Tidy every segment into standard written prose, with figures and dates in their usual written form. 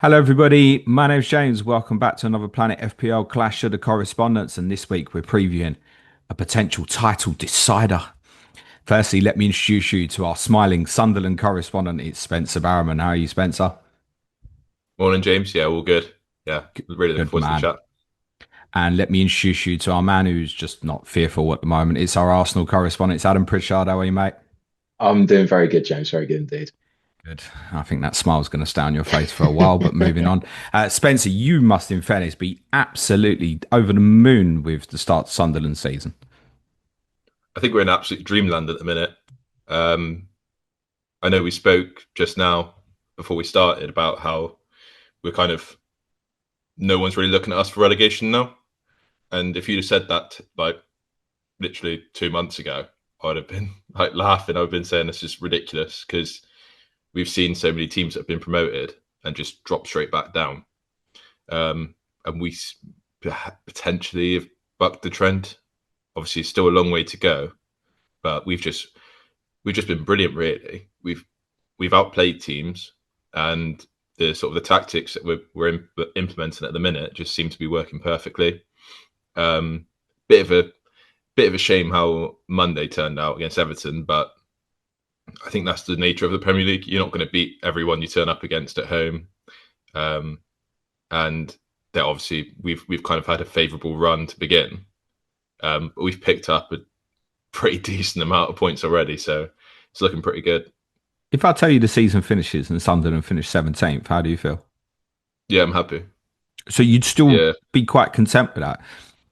Hello, everybody. My name's James. Welcome back to another Planet FPL Clash of the Correspondents. And this week we're previewing a potential title decider. Firstly, let me introduce you to our smiling Sunderland correspondent. It's Spencer Barrowman. How are you, Spencer? Morning, James. Yeah, all good. Yeah, really looking Good forward to the man. chat. And let me introduce you to our man who's just not fearful at the moment. It's our Arsenal correspondent. It's Adam Pritchard. How are you, mate? I'm doing very good, James. Very good indeed. Good. I think that smile's going to stay on your face for a while, but moving on. Spencer, you must, in fairness, be absolutely over the moon with the start of Sunderland season. I think we're in absolute dreamland at the minute. Um, I know we spoke just now before we started about how we're kind of no one's really looking at us for relegation now. And if you'd have said that like literally 2 months ago, I'd have been like laughing. I've been saying this is ridiculous because we've seen so many teams that have been promoted and just drop straight back down. And we potentially have bucked the trend. Obviously, still a long way to go, but we've just been brilliant. Really, we've outplayed teams, and the sort of the tactics that we're implementing at the minute just seem to be working perfectly. Um, bit of a bit of a shame how Monday turned out against Everton, but I think that's the nature of the Premier League. You're not going to beat everyone you turn up against at home, and that obviously we've kind of had a favourable run to begin, but we've picked up a pretty decent amount of points already, so it's looking pretty good. If I tell you the season finishes and Sunderland finished 17th, how do you feel? Yeah, I'm happy. So you'd still Yeah, be quite content with that?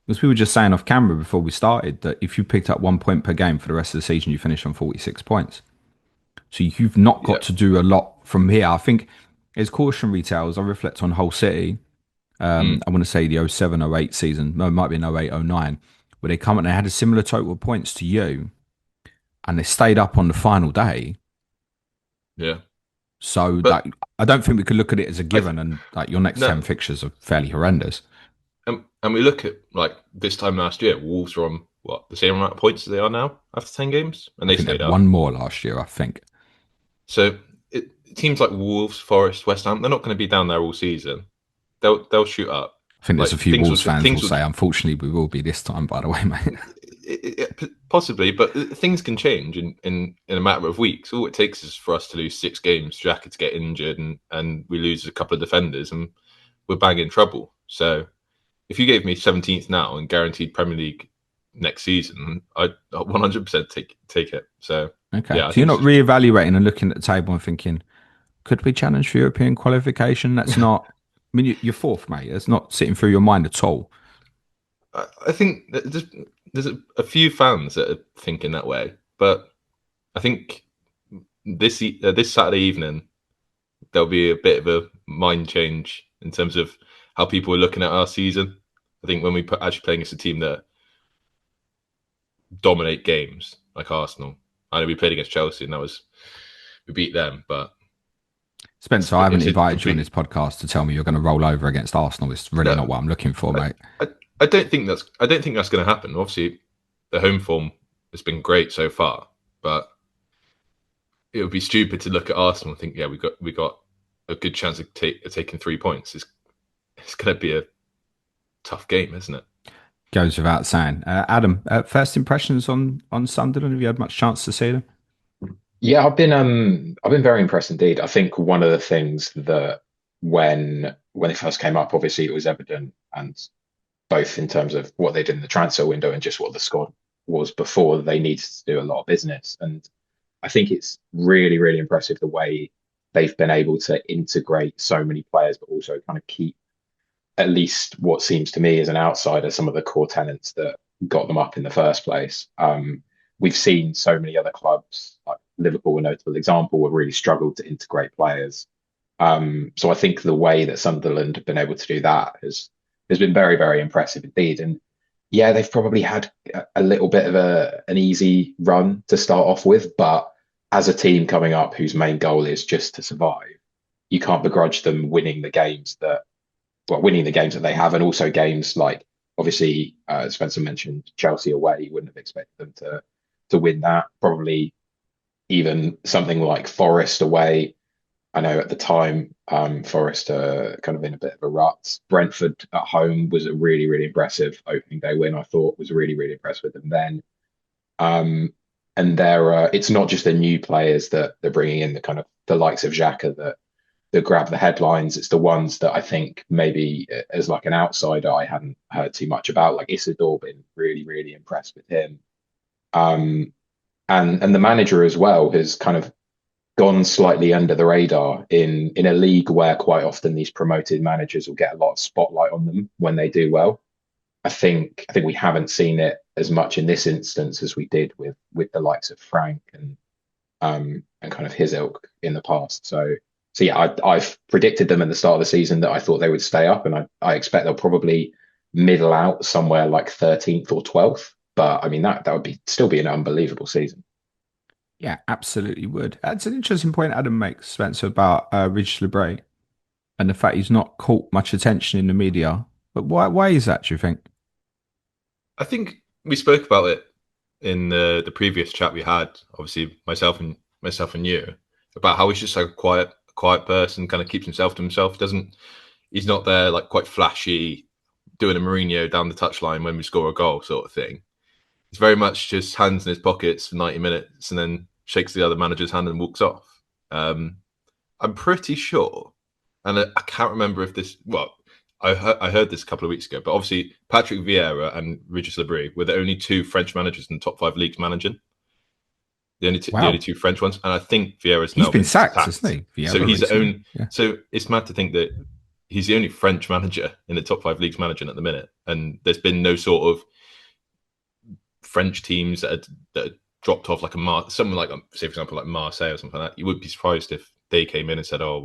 Because we were just saying off camera before we started that if you picked up 1 point per game for the rest of the season, you finish on 46 points. So you've not yeah, got to do a lot from here. I think as cautionary tales, I reflect on Hull City. mm, I want to say the 07 08 season. No, it might be in 08 09, where they come and they had a similar total of points to you and they stayed up on the final day. yeah. So But that I don't think we could look at it as a I given and like your next 10 no, fixtures are fairly horrendous. and we look at like this time last year, Wolves were on what the same amount of points as they are now after 10 games, and I they think they stayed had up. one more last year, I think. So teams like Wolves, Forest, West Ham, they're not going to be down there all season. They'll shoot up. I think there's a Like few things Wolves will fans will things will say, unfortunately, we will be this time, by the way, mate. possibly, but things can change in a matter of weeks. All it takes is for us to lose 6 games, Xhaka to get injured, and we lose a couple of defenders, and we're bang in trouble. So if you gave me 17th now and guaranteed Premier League next season, I'd 100% take it. So Okay. yeah, I So you're think not reevaluating and looking at the table and thinking, could we challenge for European qualification? That's not, I mean, you're fourth, mate. That's not sitting through your mind at all. I think that there's a few fans that are thinking that way, but I think this Saturday evening there'll be a bit of a mind change in terms of how people are looking at our season. I think when we put actually playing against a team that dominate games like Arsenal. I know we played against Chelsea and that was we beat them, but Spencer, I haven't it's a invited you on this complete podcast to tell me you're going to roll over against Arsenal. It's really no. not what I'm looking for, I, mate. I don't think that's going to happen. Obviously, the home form has been great so far, but it would be stupid to look at Arsenal and think, yeah, we got a good chance of taking 3 points. It's going to be a tough game, isn't it? Goes without saying. Adam, first impressions on Sunderland? Have you had much chance to see them? Yeah, I've been very impressed indeed. I think one of the things that when it first came up, obviously it was evident, and both in terms of what they did in the transfer window and just what the squad was before, they needed to do a lot of business. And I think it's really, really impressive the way they've been able to integrate so many players, but also kind of keep at least what seems to me as an outsider, some of the core tenants that got them up in the first place. We've seen so many other clubs, like Liverpool, a notable example, have really struggled to integrate players. So I think the way that Sunderland have been able to do that has been very, very impressive indeed. And yeah, they've probably had a little bit of an easy run to start off with, but as a team coming up whose main goal is just to survive, you can't begrudge them winning the games that they have, and also games like obviously Spencer mentioned Chelsea away. You wouldn't have expected them to win that. Probably even something like Forest away. I know at the time, Forest are kind of in a bit of a rut. Brentford at home was a really, really impressive opening day win. I thought was really, really impressed with them then. Um, and it's not just the new players that they're bringing in, the kind of the likes of Xhaka that grab the headlines. It's the ones that I think maybe as like an outsider I hadn't heard too much about, like Isidor. Been really, really impressed with him. Um, and the manager as well has kind of gone slightly under the radar in a league where quite often these promoted managers will get a lot of spotlight on them when they do well. I think we haven't seen it as much in this instance as we did with the likes of Frank and kind of his ilk in the past. So yeah, I've predicted them at the start of the season that I thought they would stay up, and I expect they'll probably middle out somewhere like 13th or 12th. But I mean that would still be an unbelievable season. Yeah, absolutely would. That's an interesting point Adam makes, Spencer, about Rich Lebre and the fact he's not caught much attention in the media. But why is that, do you think? I think we spoke about it in the previous chat we had. Obviously, myself and you, about how he's just like a quiet person, kind of keeps himself to himself. He's not there like quite flashy, doing a Mourinho down the touchline when we score a goal sort of thing. It's very much just hands in his pockets for 90 minutes and then shakes the other manager's hand and walks off. I'm pretty sure, and I can't remember if this. Well, I heard this a couple of weeks ago, but obviously Patrick Vieira and Regis Lebris were the only two French managers in the top 5 leagues managing. The only two French ones, and I think Vieira's now been sacked, hasn't he? Vieira so he's the only. Yeah. So it's mad to think that he's the only French manager in the top 5 leagues managing at the minute, and there's been no sort of French teams that dropped off like something like, say for example, like Marseille or something like that. You would be surprised if they came in and said, "Oh,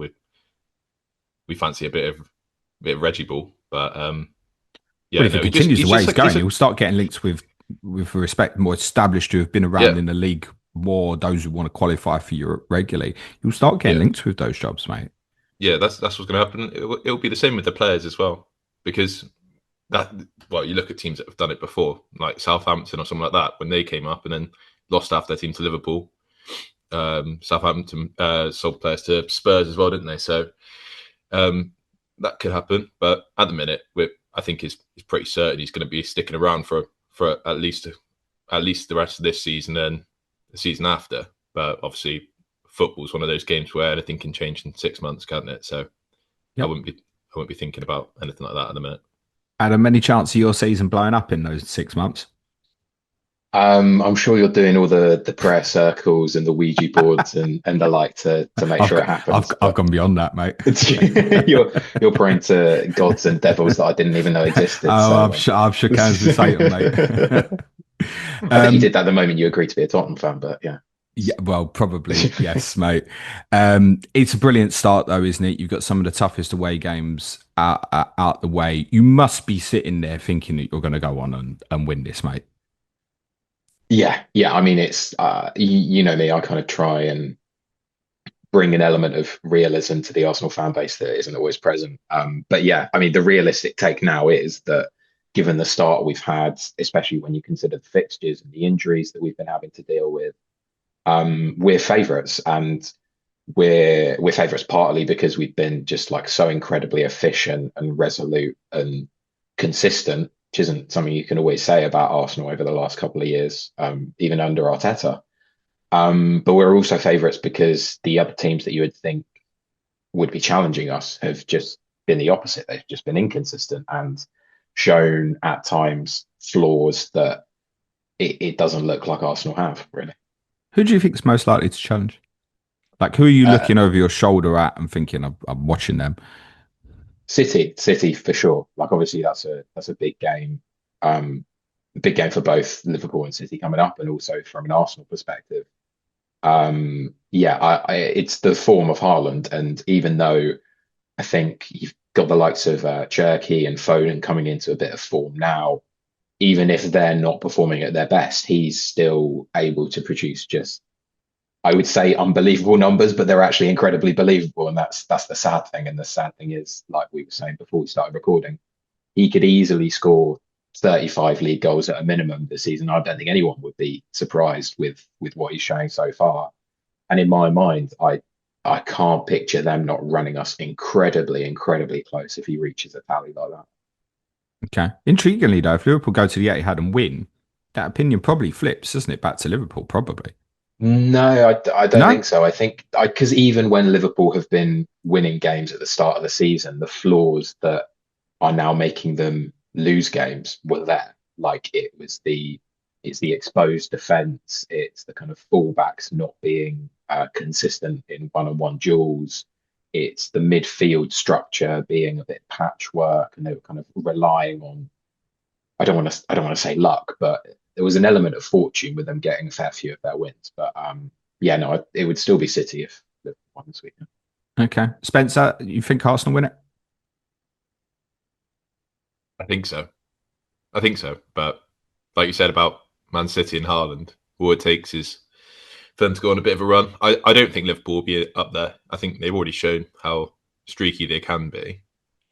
we fancy a bit of Reggie Ball." But yeah, well, if it continues the way he's going, he'll start getting links with respect more established who have been around in the league more. Those who want to qualify for Europe regularly, you'll start getting linked with those jobs, mate. Yeah, that's what's going to happen. It'll be the same with the players as well, because you look at teams that have done it before, like Southampton or something like that, when they came up and then lost half their team to Liverpool. Southampton sold players to Spurs as well, didn't they? So that could happen. But at the minute, I think it's pretty certain he's going to be sticking around for at least the rest of this season and the season after. But obviously, football's one of those games where anything can change in 6 months, can't it? So I wouldn't be thinking about anything like that at the minute. Adam, any chance of your season blowing up in those 6 months? I'm sure you're doing all the prayer circles and the Ouija boards and the like to make sure it happens. I've gone beyond that, mate. You're praying to gods and devils that I didn't even know existed. I've shook hands with Satan, mate. I think you did that the moment you agreed to be a Tottenham fan, but yeah. Yeah, well, probably, yes, mate. It's a brilliant start, though, isn't it? You've got some of the toughest away games out the way. You must be sitting there thinking that you're going to go on and win this, mate. Yeah. I mean, it's you know me. I kind of try and bring an element of realism to the Arsenal fan base that isn't always present. But yeah, I mean, the realistic take now is that given the start we've had, especially when you consider the fixtures and the injuries that we've been having to deal with, we're favourites, and we're favourites partly because we've been just like so incredibly efficient and resolute and consistent, which isn't something you can always say about Arsenal over the last couple of years, even under Arteta. But we're also favourites because the other teams that you would think would be challenging us have just been the opposite. They've just been inconsistent and shown at times flaws that it doesn't look like Arsenal have, really. Who do you think is most likely to challenge? Like, who are you looking over your shoulder at and thinking, I'm watching them? City for sure. Like, obviously that's a big game. Big game for both Liverpool and City coming up, and also from an Arsenal perspective. It's the form of Haaland, and even though I think you've got the likes of Jurrien and Foden coming into a bit of form now, even if they're not performing at their best, he's still able to produce just, I would say, unbelievable numbers, but they're actually incredibly believable. And that's the sad thing. And the sad thing is, like we were saying before we started recording, he could easily score 35 league goals at a minimum this season. I don't think anyone would be surprised with what he's showing so far. And in my mind, I I can't picture them not running us incredibly, incredibly close if he reaches a tally like that. Okay. Intriguingly, though, if Liverpool go to the Etihad and win, that opinion probably flips, doesn't it, back to Liverpool, probably. No, I don't No? think so. I think because even when Liverpool have been winning games at the start of the season, the flaws that are now making them lose games were there. Like it's the exposed defense, it's the kind of fullbacks not being consistent in one-on-one duels, it's the midfield structure being a bit patchwork, and they were kind of relying on I don't want to say luck, but there was an element of fortune with them getting a fair few of their wins. But yeah, no, it would still be City if Liverpool won this weekend. Okay. Spencer, you think Arsenal win it? I think so. I think so. But like you said about Man City and Haaland, all it takes is for them to go on a bit of a run. I don't think Liverpool will be up there. I think they've already shown how streaky they can be.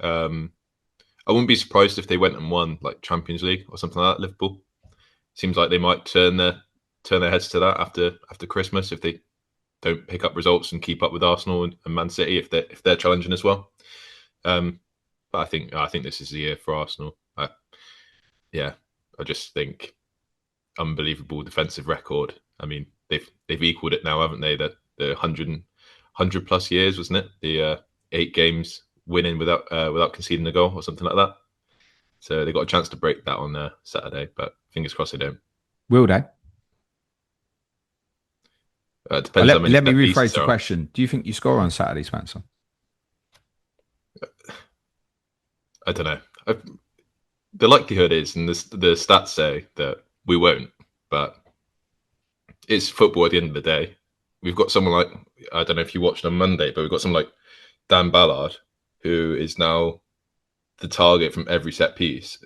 I wouldn't be surprised if they went and won like Champions League or something like that. Liverpool seems like they might turn their heads to that after Christmas if they don't pick up results and keep up with Arsenal and Man City if they're challenging as well. But I think this is the year for Arsenal. I just think unbelievable defensive record. I mean, they've equaled it now, haven't they? The 100 plus years, wasn't it? The 8 games winning without conceding a goal or something like that. So they got a chance to break that on Saturday, but fingers crossed they don't. Will they? Depends how many. Let me rephrase the question. Do you think you score on Saturday, Spencer? I don't know. The likelihood is, and the stats say that we won't, but it's football at the end of the day. We've got someone like, I don't know if you watched on Monday, but we've got someone like Dan Ballard, who is now the target from every set piece,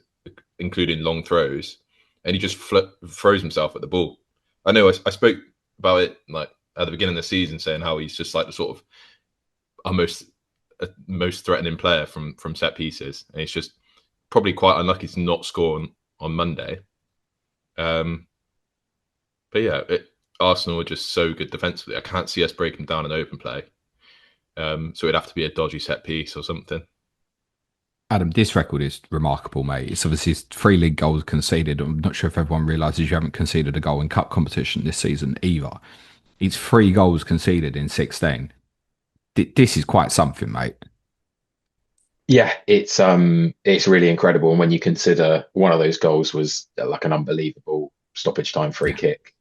including long throws, and he just throws himself at the ball. I know I spoke about it like at the beginning of the season, saying how he's just like the sort of almost most threatening player from set pieces, and he's just probably quite unlucky to not score on Monday. But yeah, Arsenal are just so good defensively. I can't see us breaking down an open play. So it'd have to be a dodgy set piece or something. Adam, this record is remarkable, mate. It's obviously 3 league goals conceded. I'm not sure if everyone realises you haven't conceded a goal in cup competition this season either. It's 3 goals conceded in 16. This is quite something, mate. Yeah, it's really incredible. And when you consider one of those goals was like an unbelievable stoppage time free kick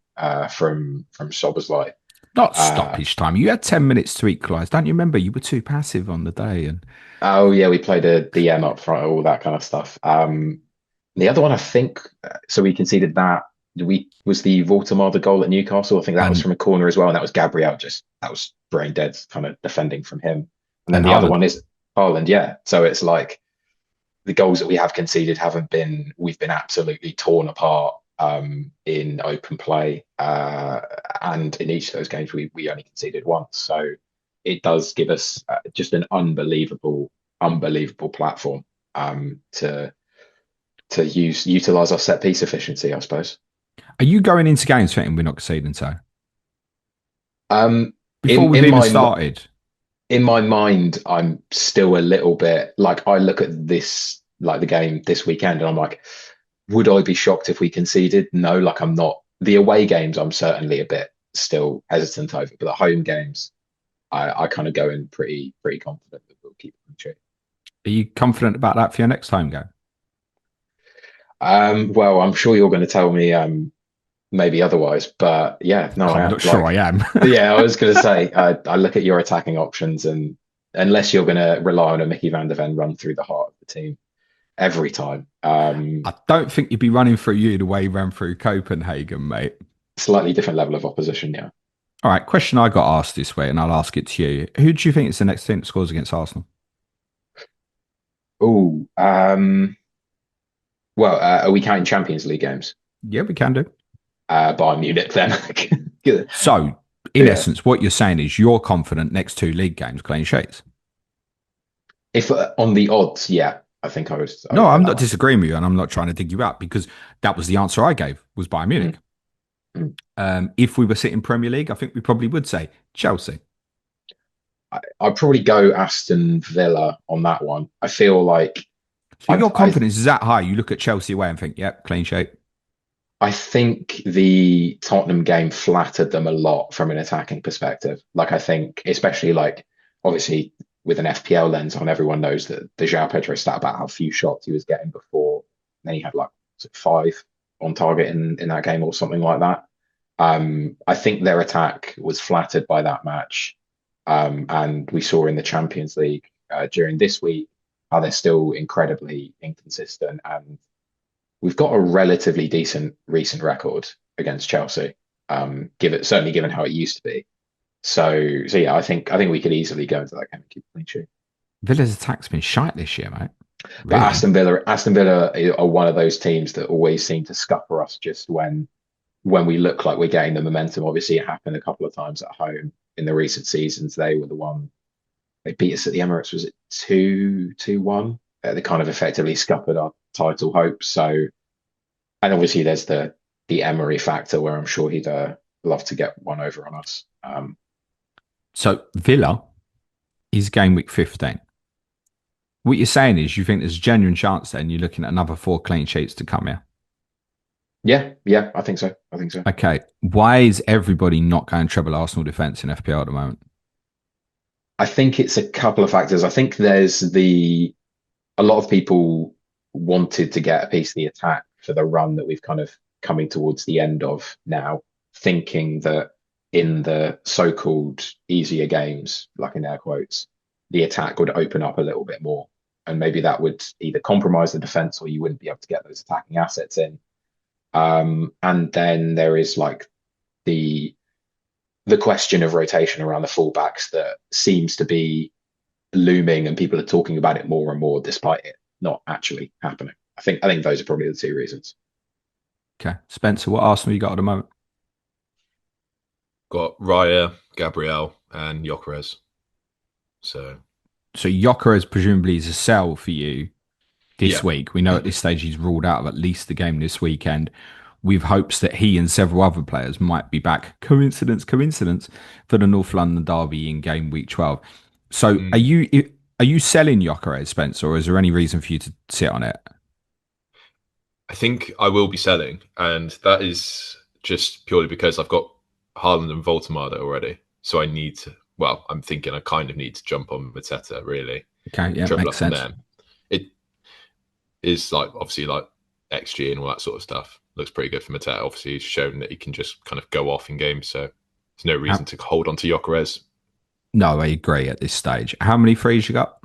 from Szoboszlai. Not stoppage time. You had 10 minutes to equalise. Don't you remember? You were too passive on the day. And oh yeah, we played a DM up front, all that kind of stuff. The other one, I think, so we conceded that. Was the Vortemada goal at Newcastle? I think that was from a corner as well, and that was Gabriel. That was brain dead, kind of defending from him. And then the other one is Haaland. Yeah, so it's like the goals that we have conceded we've been absolutely torn apart in open play, and in each of those games we only conceded once. So it does give us just an unbelievable platform to utilize our set piece efficiency, I suppose. Are you going into games thinking we're not conceding so? Before we've even started? In my mind, I'm still a little bit like, I look at this, like the game this weekend, and I'm like, would I be shocked if we conceded? No, like I'm not. The away games, I'm certainly a bit still hesitant over, but the home games, I kind of go in pretty confident that we'll keep them true. Are you confident about that for your next home game? Well, I'm sure you're going to tell me maybe otherwise, but yeah, no, I'm not sure I am. Yeah, I was going to say, I look at your attacking options, and unless you're going to rely on a Mickey van der Ven run through the heart of the team every time. I don't think you'd be running through you the way you ran through Copenhagen, mate. Slightly different level of opposition, yeah. All right, question I got asked this way, and I'll ask it to you. Who do you think is the next team that scores against Arsenal? Oh, well, are we counting Champions League games? Yeah, we can do. Bayern Munich, then. So, in essence, what you're saying is you're confident next 2 league games, clean sheets. If on the odds, yeah, I think I would. No, I'm not disagreeing with you, and I'm not trying to dig you up, because that was the answer I gave, was Bayern Munich. If we were sitting Premier League, I think we probably would say Chelsea. I'd probably go Aston Villa on that one. I feel like So your confidence is that high. You look at Chelsea away and think, yep, clean sheet. I think the Tottenham game flattered them a lot from an attacking perspective. Like I think, especially like obviously with an FPL lens on, everyone knows that the João Pedro stat about how few shots he was getting before. And then he had like 5 on target in that game or something like that. I think their attack was flattered by that match. And we saw in the Champions League during this week how they're still incredibly inconsistent. And we've got a relatively decent recent record against Chelsea, certainly given how it used to be. So yeah, I think we could easily go into that game and keep a clean sheet. Villa's attack's been shite this year, mate. But Aston Villa are one of those teams that always seem to scupper us just when we look like we're getting the momentum. Obviously, it happened a couple of times at home in the recent seasons. They were the one they beat us at the Emirates. Was it 2-1? They kind of effectively scuppered our title hopes. So, and obviously there's the Emery factor where I'm sure he'd love to get one over on us. So Villa is game week 15. What you're saying is you think there's a genuine chance then you're looking at another 4 clean sheets to come here? Yeah, I think so. Okay. Why is everybody not going treble Arsenal defence in FPL at the moment? I think it's a couple of factors. I think there's a lot of people wanted to get a piece of the attack for the run that we've kind of coming towards the end of now, thinking that in the so-called easier games, like in air quotes, the attack would open up a little bit more. And maybe that would either compromise the defence or you wouldn't be able to get those attacking assets in. And then there is like the question of rotation around the fullbacks that seems to be looming, and people are talking about it more and more, despite it not actually happening. I think those are probably the 2 reasons. Okay, Spencer, what Arsenal you got at the moment? Got Raya, Gabriel, and Gyökeres. So Gyökeres presumably is a sell for you this week. We know at this stage he's ruled out of at least the game this weekend, with hopes that he and several other players might be back. Coincidence, for the North London derby in game week 12. So are you selling Gyökeres, Spencer, or is there any reason for you to sit on it? I think I will be selling, and that is just purely because I've got Haaland and Voltemada already. So I need to, I'm thinking I kind of need to jump on Mateta, really. Okay, yeah, makes sense. It is like, obviously, like XG and all that sort of stuff. Looks pretty good for Mateta. Obviously, he's shown that he can just kind of go off in games. So there's no reason to hold on to Gyökeres. No, I agree at this stage. How many frees you got?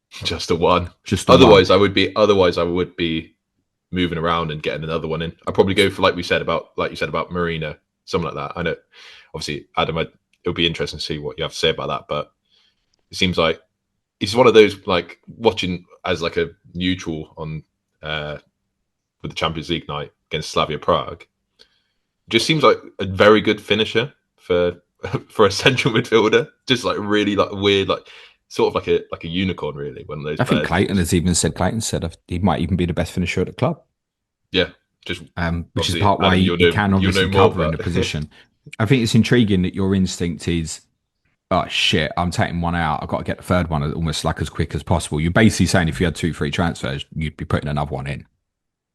Just a one. Otherwise, I would be moving around and getting another one in. I'd probably go for like you said about Marino, something like that. I know, obviously, Adam, it'll be interesting to see what you have to say about that. But it seems like it's one of those, like, watching as like a neutral on with the Champions League night against Slavia Prague. Just seems like a very good finisher for a central midfielder. Just like really like weird, like sort of like a unicorn, really. One of those. I think Clayton said he might even be the best finisher at the club. Yeah, just which is part why he can obviously cover in the position. I think it's intriguing that your instinct is, oh shit, I'm taking one out. I've got to get the third one almost like as quick as possible. You're basically saying if you had 2 free transfers, you'd be putting another one in.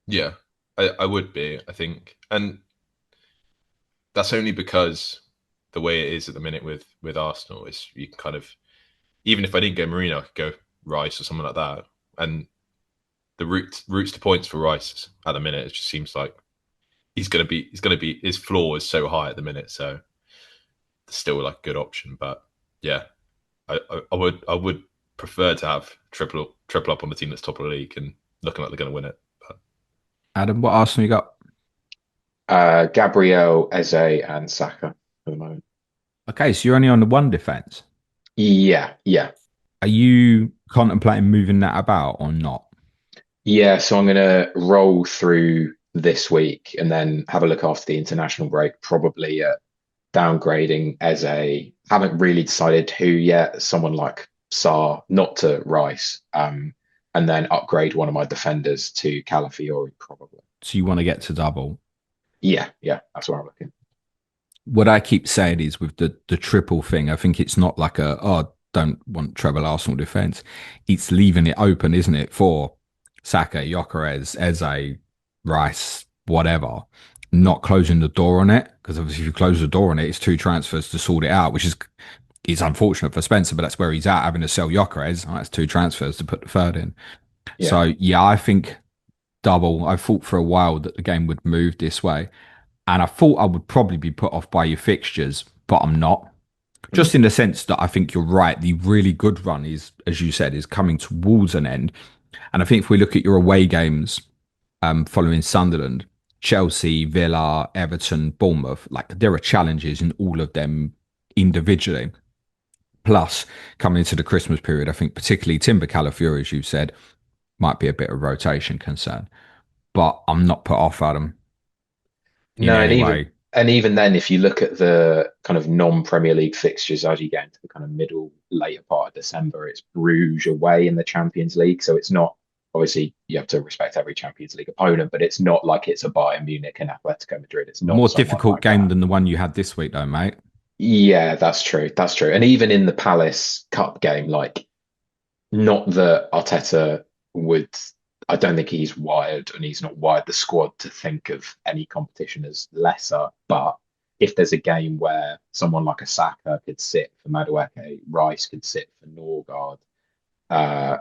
Yeah, I would be, I think. And that's only because the way it is at the minute with Arsenal is you can kind of, even if I didn't get Marino, I could go Rice or something like that. And the routes to points for Rice at the minute, it just seems like he's gonna be his floor is so high at the minute, so it's still like a good option. But yeah, I would prefer to have triple up on the team that's top of the league and looking like they're gonna win it. But Adam, what Arsenal you got? Gabriel, Eze, and Saka at the moment. Okay, so you're only on the one defence. Yeah. Are you contemplating moving that about or not? Yeah, so I'm going to roll through this week and then have a look after the international break, probably downgrading Eze. Haven't really decided who yet. Someone like Sarr, not to Rice, and then upgrade one of my defenders to Calafiori, probably. So you want to get to double? Yeah, that's what I'm looking. What I keep saying is with the triple thing, I think it's not like don't want treble Arsenal defence. It's leaving it open, isn't it, for Saka, Gyökeres, Eze, Rice, whatever, not closing the door on it. Because obviously if you close the door on it, it's 2 transfers to sort it out, which is unfortunate for Spencer, but that's where he's at, having to sell Gyökeres. That's 2 transfers to put the third in. Yeah. So, yeah, I think double. I thought for a while that the game would move this way. And I thought I would probably be put off by your fixtures, but I'm not. Just in the sense that I think you're right. The really good run is, as you said, is coming towards an end. And I think if we look at your away games following Sunderland, Chelsea, Villa, Everton, Bournemouth, like there are challenges in all of them individually. Plus, coming into the Christmas period, I think particularly Timber Calafiori, as you've said, might be a bit of rotation concern. But I'm not put off, Adam. No, and even then, if you look at the kind of non-Premier League fixtures as you get into the kind of later part of December, it's Bruges away in the Champions League. So it's not, obviously, you have to respect every Champions League opponent, but it's not like it's a Bayern Munich and Atletico Madrid. It's not more difficult game than the one you had this week, though, mate. Yeah, that's true. That's true. And even in the Palace Cup game, like, not that Arteta would. I don't think he's wired, and he's not wired the squad to think of any competition as lesser. But if there's a game where someone like a Saka could sit for Madueke, Rice could sit for Norgard,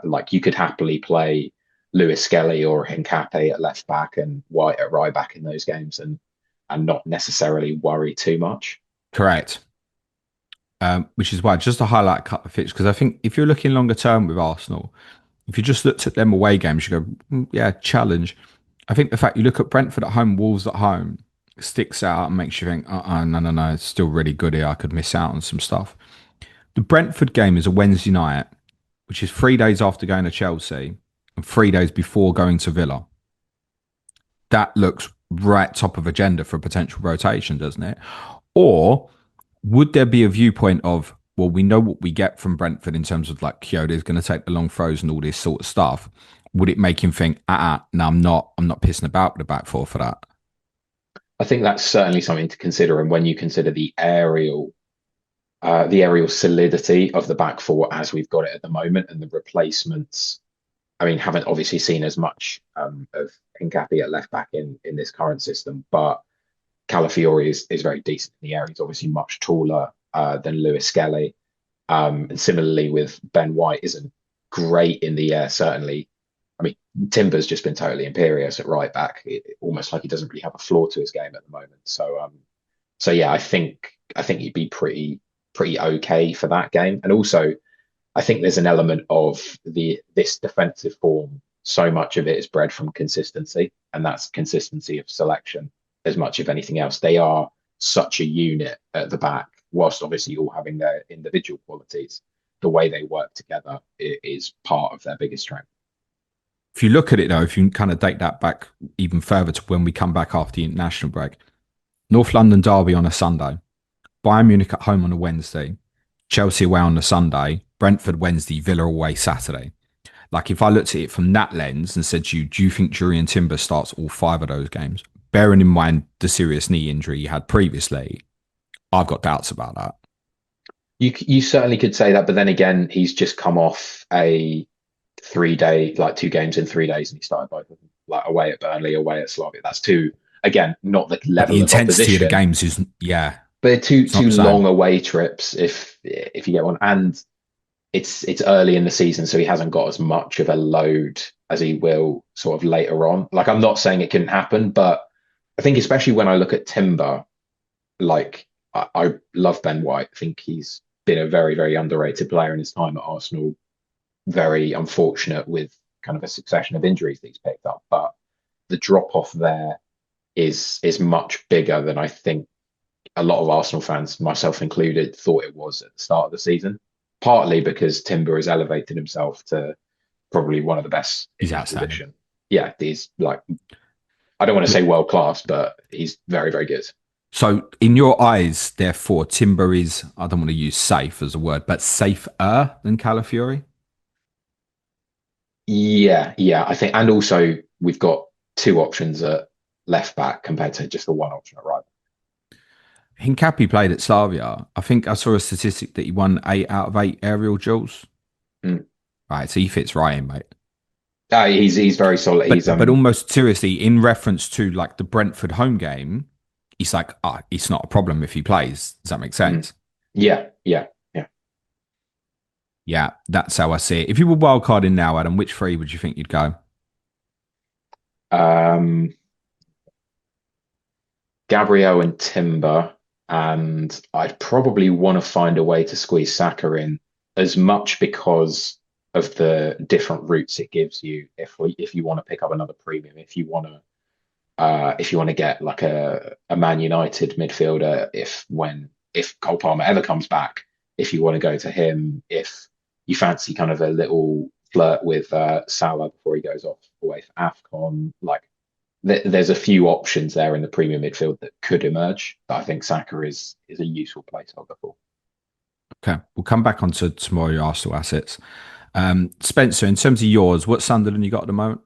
like you could happily play Lewis Skelly or Hincapié at left back and White at right back in those games, and not necessarily worry too much. Correct. Which is why, just to highlight a couple of fixtures, because I think if you're looking longer term with Arsenal, if you just looked at them away games, you go, yeah, challenge. I think the fact you look at Brentford at home, Wolves at home, sticks out and makes you think, no, it's still really good here. I could miss out on some stuff. The Brentford game is a Wednesday night, which is 3 days after going to Chelsea and 3 days before going to Villa. That looks right top of agenda for a potential rotation, doesn't it? Or would there be a viewpoint of, well, we know what we get from Brentford in terms of like Kyoto is going to take the long throws and all this sort of stuff. Would it make him think, no, I'm not pissing about with the back four for that? I think that's certainly something to consider. And when you consider the aerial solidity of the back four as we've got it at the moment, and the replacements, I mean, haven't obviously seen as much of Hincapié at left back in this current system, but Calafiori is very decent in the air. He's obviously much taller than Lewis Skelly. And similarly with Ben White, isn't great in the air, certainly. I mean, Timber's just been totally imperious at right back, almost like he doesn't really have a floor to his game at the moment. So yeah, I think he'd be pretty okay for that game. And also, I think there's an element of this defensive form. So much of it is bred from consistency, and that's consistency of selection as much of anything else. They are such a unit at the back, whilst obviously all having their individual qualities. The way they work together is part of their biggest strength. If you look at it, though, if you can kind of date that back even further to when we come back after the international break, North London derby on a Sunday, Bayern Munich at home on a Wednesday, Chelsea away on a Sunday, Brentford Wednesday, Villa away Saturday. Like, if I looked at it from that lens and said to you, do you think Jurrien Timber starts all 5 of those games? Bearing in mind the serious knee injury he had previously, I've got doubts about that. You certainly could say that, but then again, he's just come off a 3-day, like 2 games in 3 days, and he started both of them, like away at Burnley, away at Slavia. That's two, again, not the level the of intensity opposition. of the games is, yeah. But two long away trips if you get one. And it's early in the season, so he hasn't got as much of a load as he will sort of later on. Like, I'm not saying it couldn't happen, but I think especially when I look at Timber, like, I love Ben White. I think he's been a very, very underrated player in his time at Arsenal. Very unfortunate with kind of a succession of injuries that he's picked up. But the drop-off there is much bigger than I think a lot of Arsenal fans, myself included, thought it was at the start of the season. Partly because Timber has elevated himself to probably one of the best in his position. Yeah, he's like, I don't want to say world class, but he's very, very good. So in your eyes, therefore, Timber is, I don't want to use safe as a word, but safer than Calafiori? Yeah, I think. And also, we've got 2 options at left back compared to just the one option at right back. Hincapi played at Slavia. I think I saw a statistic that he won 8 out of 8 aerial duels. Mm. Right, so he fits right in, mate. He's very solid. But almost seriously, in reference to like the Brentford home game, he's like, it's not a problem if he plays. Does that make sense? Yeah. Yeah, that's how I see it. If you were wildcarding now, Adam, which three would you think you'd go? Gabriel and Timber, and I'd probably want to find a way to squeeze Saka in as much because of the different routes it gives you. If you want to pick up another premium, if you want to get like a Man United midfielder, if Cole Palmer ever comes back, if you want to go to him, if you fancy kind of a little flirt with Salah before he goes off away for AFCON, like there's a few options there in the premium midfield that could emerge. But I think Saka is a useful placeholder for. Okay, we'll come back onto tomorrow Arsenal assets. Spencer, in terms of yours, what Sunderland you got at the moment?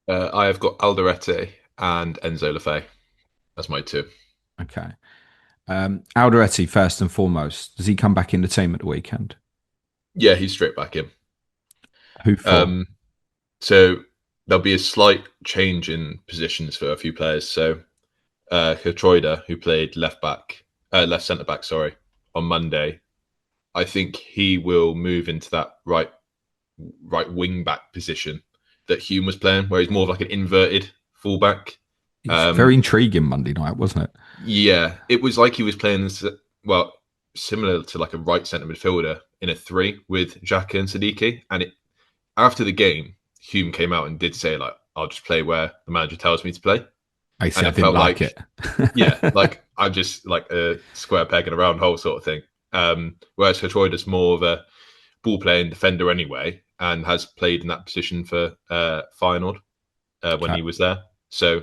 I have got Alderete and Enzo Lefebvre. That's my two. Okay. Alderete, first and foremost, does he come back in the team at the weekend? Yeah, he's straight back in. Who for? So there'll be a slight change in positions for a few players. So Gertruida, who played left centre back, sorry, on Monday, I think he will move into that right wing back position that Hume was playing, where he's more of like an inverted fullback. It's very intriguing Monday night, wasn't it? Yeah, it was like he was playing similar to like a right centre midfielder in a 3 with Xhaka and Siddiqui. And after the game, Hume came out and did say like, "I'll just play where the manager tells me to play." I said I didn't like it. Yeah, like I'm just like a square peg in a round hole sort of thing. Whereas Gertruida's more of a ball playing defender anyway, and has played in that position for Feyenoord when he was there. So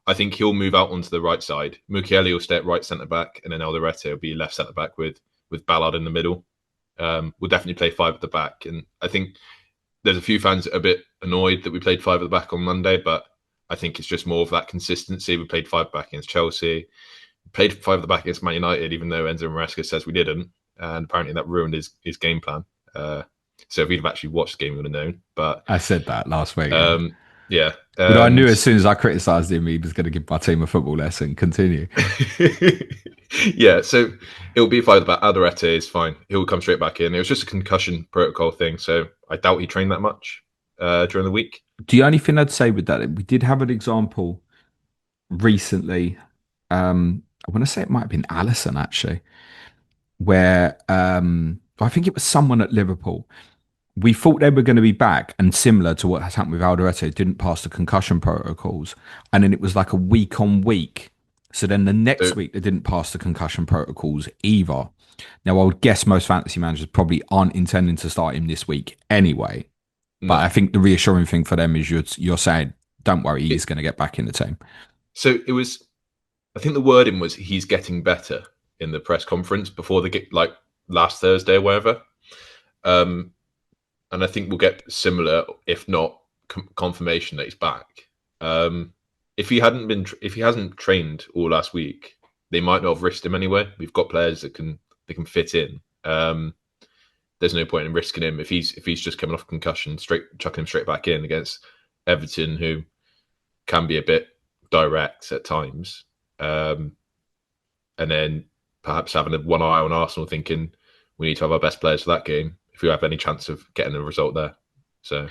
I think he'll move out onto the right side. Mukiele will stay at right centre back, and then Alderete will be left centre back with Ballard in the middle. We'll definitely play 5 at the back, and I think there's a few fans that are a bit annoyed that we played 5 at the back on Monday, but I think it's just more of that consistency. We played 5 back against Chelsea, played 5 at the back against Man United, even though Enzo Maresca says we didn't, and apparently that ruined his game plan. So if we'd have actually watched the game, we would have known. But I said that last week. Yeah. But I knew as soon as I criticised him, he was going to give my team a football lesson. Continue. Yeah, so it'll be 5 about Alderete is fine. He'll come straight back in. It was just a concussion protocol thing, so I doubt he trained that much during the week. The only thing I'd say with that, we did have an example recently. I want to say it might have been Allison actually, where I think it was someone at Liverpool. We thought they were going to be back, and similar to what has happened with Alderete, didn't pass the concussion protocols, and then it was like a week on week. So then the next week they didn't pass the concussion protocols either. Now I would guess most fantasy managers probably aren't intending to start him this week anyway. But I think the reassuring thing for them is you're saying, don't worry, he's going to get back in the team. So it was, I think the wording was he's getting better in the press conference before like last Thursday or whatever. And I think we'll get similar, if not confirmation that he's back. If he hasn't trained all last week, they might not have risked him anyway. We've got players that can fit in. There's no point in risking him if he's just coming off concussion, chucking him straight back in against Everton, who can be a bit direct at times. And then perhaps having one eye on Arsenal, thinking we need to have our best players for that game if we have any chance of getting a result there. So,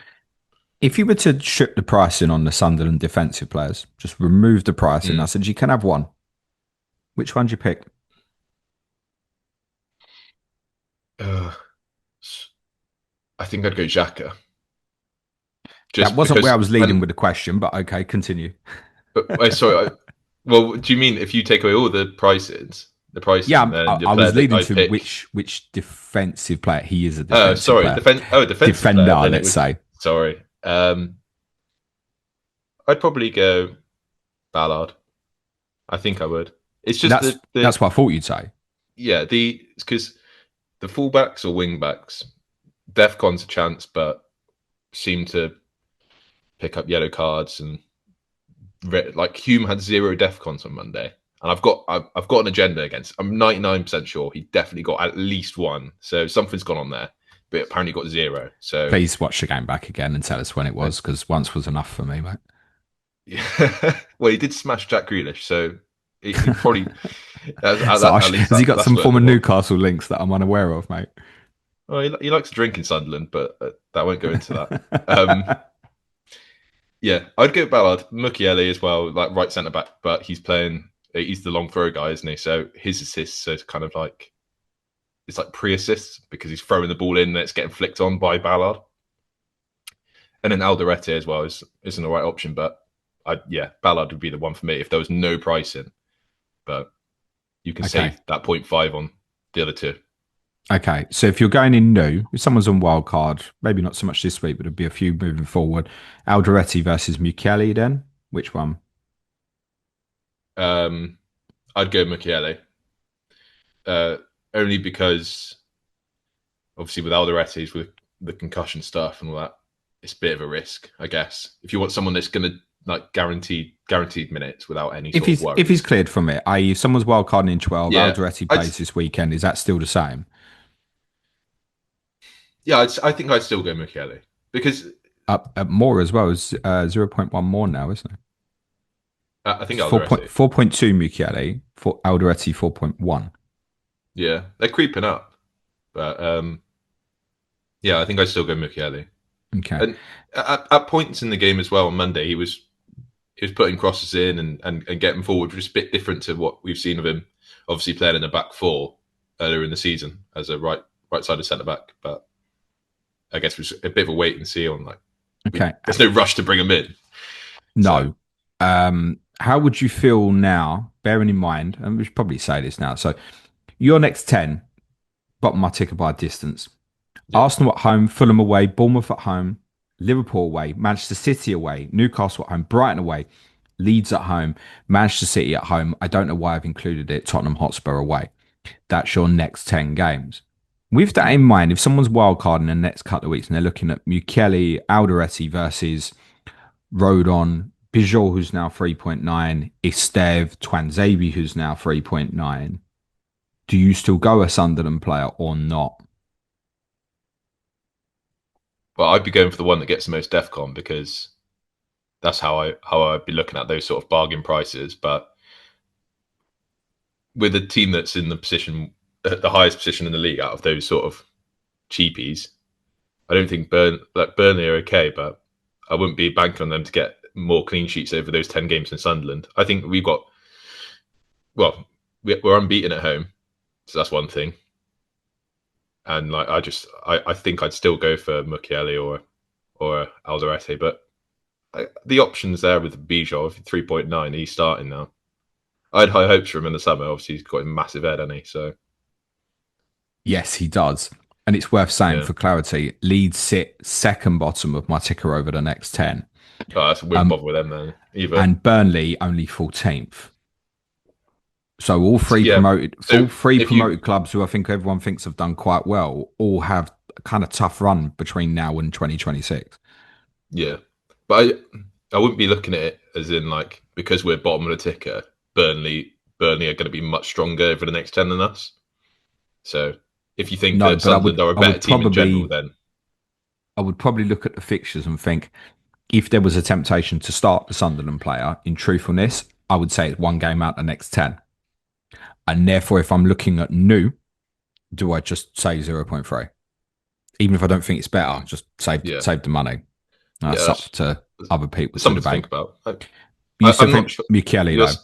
if you were to strip the pricing on the Sunderland defensive players, just remove the pricing, I said you can have one. Which one do you pick? I think I'd go Xhaka. That wasn't where I was leading with the question, but okay, continue. But sorry. Well, do you mean if you take away all the prices? The prices. Yeah, I was leading to which defensive player he is a defensive player. Defender. Let's say. Sorry. I'd probably go Ballard. I think I would. It's just that's what I thought you'd say. Yeah, because the fullbacks or wingbacks, DEFCON's a chance, but seem to pick up yellow cards, and like Hume had 0 DEFCONs on Monday, and I've got an agenda against. I'm 99% sure he definitely got at least one. So something's gone on there, but apparently got 0. So Please watch the game back again and tell us when it was, because once was enough for me, mate. yeah, well, he did smash Jack Grealish, so he probably Has he got some form of Newcastle links that I'm unaware of, mate? Well, he likes to drink in Sunderland, but that won't go into that. Yeah, I'd go Ballard, Mukiele as well, like right centre back, but he's the long throw guy, isn't he? So his assists are kind of like, it's like pre-assists because he's throwing the ball in and it's getting flicked on by Ballard. And then Alderete as well isn't the right option, but Ballard would be the one for me if there was no pricing. But you can save that 0.5 on the other two. Okay, so if you're going in new, if someone's on wild card, maybe not so much this week, but there'll be a few moving forward. Alderete versus Mukiele, then which one? I'd go Mukiele, only because obviously with Alderete, with the concussion stuff and all that, it's a bit of a risk, I guess. If you want someone that's going to like guaranteed minutes without any sort of worries. If he's cleared from it, i.e., if someone's wild carding in 12, Alderete plays this weekend, is that still the same? Yeah, I think I'd still go Mukiele because up more as well. Is 0.1 more now, isn't it? I think 4.2 Mukiele, for Alderete 4.1. Yeah, they're creeping up, but I think I'd still go Mukiele. Okay. And at points in the game as well on Monday, he was putting crosses in and getting forward, which is a bit different to what we've seen of him. Obviously, playing in the back four earlier in the season as a right-sided centre back, but I guess it was a bit of a wait and see on there's no rush to bring him in. No. So. How would you feel now, bearing in mind, and we should probably say this now, so your next 10, bottom my ticker by distance. Yeah. Arsenal at home, Fulham away, Bournemouth at home, Liverpool away, Manchester City away, Newcastle at home, Brighton away, Leeds at home, Manchester City at home. I don't know why I've included it, Tottenham Hotspur away. That's your next 10 games. With that in mind, if someone's wildcarding in the next couple of weeks and they're looking at Mukiele, Alderete versus Rodon, Bijol, who's now 3.9, Esteve, Twanzebe, who's now 3.9, do you still go a Sunderland player or not? Well, I'd be going for the one that gets the most DEFCON because that's how I'd be looking at those sort of bargain prices. But with a team that's in the highest position in the league out of those sort of cheapies, I don't think Burnley are okay, but I wouldn't be banking on them to get more clean sheets over those 10 games in Sunderland. I think we're unbeaten at home, so that's one thing. And I think I'd still go for Mukiele or Alderete, but the options there with Bijol 3.9, he's starting now. I had high hopes for him in the summer. Obviously, he's got a massive head, hasn't he? So yes, he does. And it's worth saying for clarity, Leeds sit second bottom of my ticker over the next 10. Oh, we wouldn't bother with them then either. And Burnley only 14th. So all three promoted clubs who I think everyone thinks have done quite well all have a kind of tough run between now and 2026. Yeah. But I wouldn't be looking at it as in because we're bottom of the ticker, Burnley are going to be much stronger over the next 10 than us. So if you think that Sunderland are a better team in general, then I would probably look at the fixtures and think if there was a temptation to start the Sunderland player, in truthfulness, I would say it's one game out the next 10. And therefore, if I'm looking at new, do I just say 0.3? Even if I don't think it's better, just save the money. That's up to other people to think about. You still think Mukiele, though?